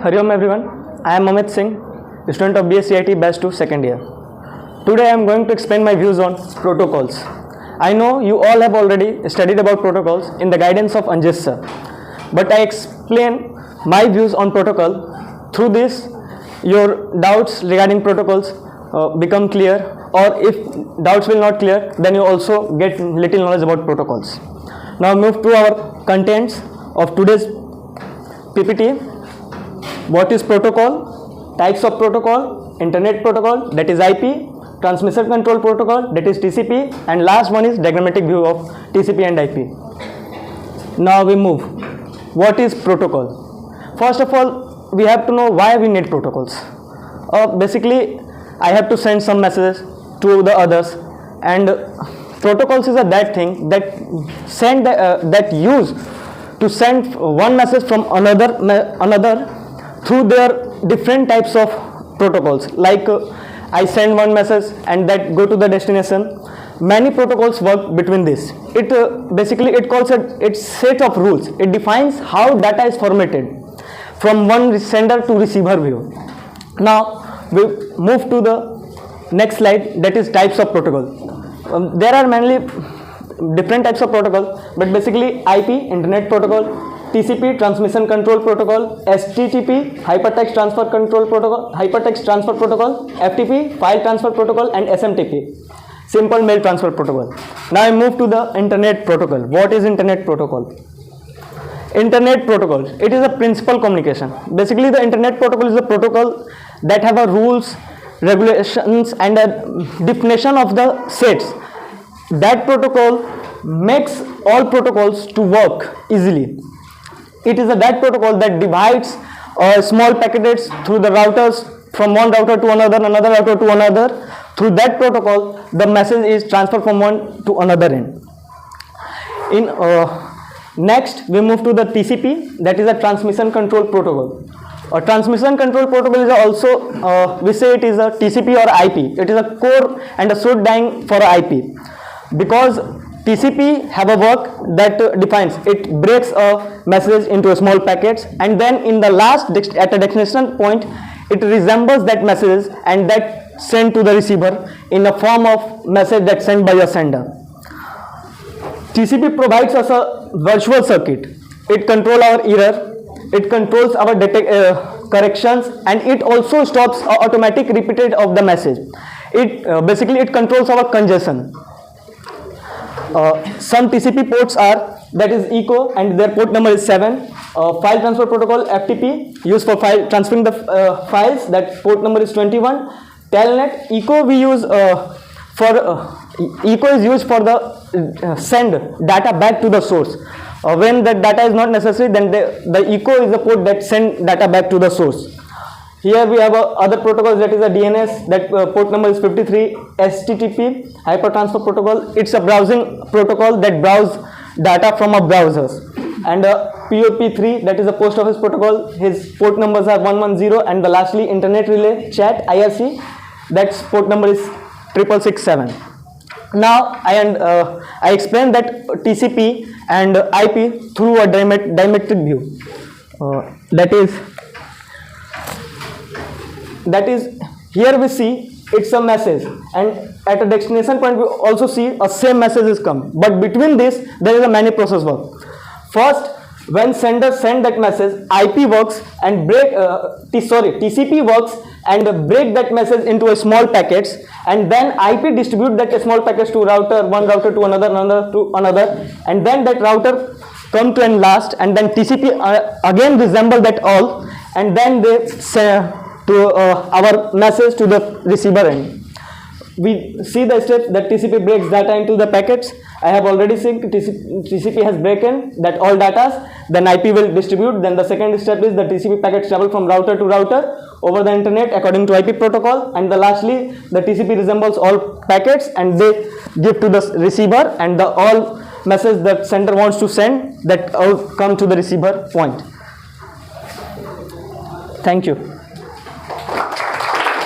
Hariom everyone, I am Amit Singh, student of BSCIT Batch 2 second year. Today I am going to explain my views on protocols. I know you all have already studied about protocols in the guidance of Anjesh sir, but I explain my views on protocol. Through this, your doubts regarding protocols become clear, or if doubts will not clear, then you also get little knowledge about protocols. Now move to our contents of today's PPT. What is protocol? Types of protocol, internet protocol, that is IP, transmission control protocol, that is TCP, and last one is diagrammatic view of TCP and IP. Now we move. What is protocol? First of all, we have to know why we need protocols. Basically, I have to send some messages to the others, and protocols is that thing that that use to send one message from another through their different types of protocols. Like I send one message and that go to the destination. Many protocols work between this. It basically it calls its set of rules. It defines how data is formatted from one sender to receiver view. Now we move to the next slide, that is types of protocol. There are mainly different types of protocol, but basically IP, internet protocol, TCP, transmission control protocol, HTTP, hypertext transfer control protocol, hypertext transfer protocol, FTP, file transfer protocol, and SMTP, simple mail transfer protocol. Now I move to the internet protocol. What is internet protocol? Internet protocol, it is a principal communication. Basically, the internet protocol is a protocol that have a rules, regulations, and a definition of the sets. That protocol makes all protocols to work easily. It is that protocol that divides small packets through the routers from one router to another router to another. Through that protocol, the message is transferred from one to another end. Next, we move to the TCP, that is a transmission control protocol. A transmission control protocol is also, we say it is a TCP or IP. It is a core and a switch dying for IP. Because TCP have a work that defines, it breaks a message into small packets, and then in the last at a destination point, it resembles that message and that sent to the receiver in a form of message that sent by a sender. TCP provides us a virtual circuit. It controls our error, it controls our corrections, and it also stops automatic repeated of the message. It basically it controls our congestion. Some TCP ports are, that is ECO, and their port number is 7. File transfer protocol FTP, used for transferring the files, that port number is 21. Telnet, ECO we use ECO is used for the send data back to the source. When that data is not necessary, then the ECO is the port that send data back to the source. Here we have other protocols, that is a DNS, that port number is 53. HTTP, Hypertransfer Protocol, it's a browsing protocol that browse data from our browsers. And POP3, that is a post office protocol, his port numbers are 110, and the lastly Internet Relay Chat, IRC, that's port number is 6667. Now I explained that TCP and IP through a diagrammatic view. That is here we see it's a message, and at a destination point we also see a same message is come, but between this there is a many process work. First, when sender send that message, IP works and TCP works and break that message into a small packets, and then IP distribute that small packets to one router to another to another, and then that router come to an last, and then TCP again resemble that all, and then they send to our message to the receiver end. We see the steps that TCP breaks data into the packets. I have already seen TCP has broken that all data, then IP will distribute. Then the second step is the TCP packets travel from router to router over the internet according to IP protocol, and lastly the TCP resembles all packets and they give to the receiver, and the all message that sender wants to send that all come to the receiver point. Thank you.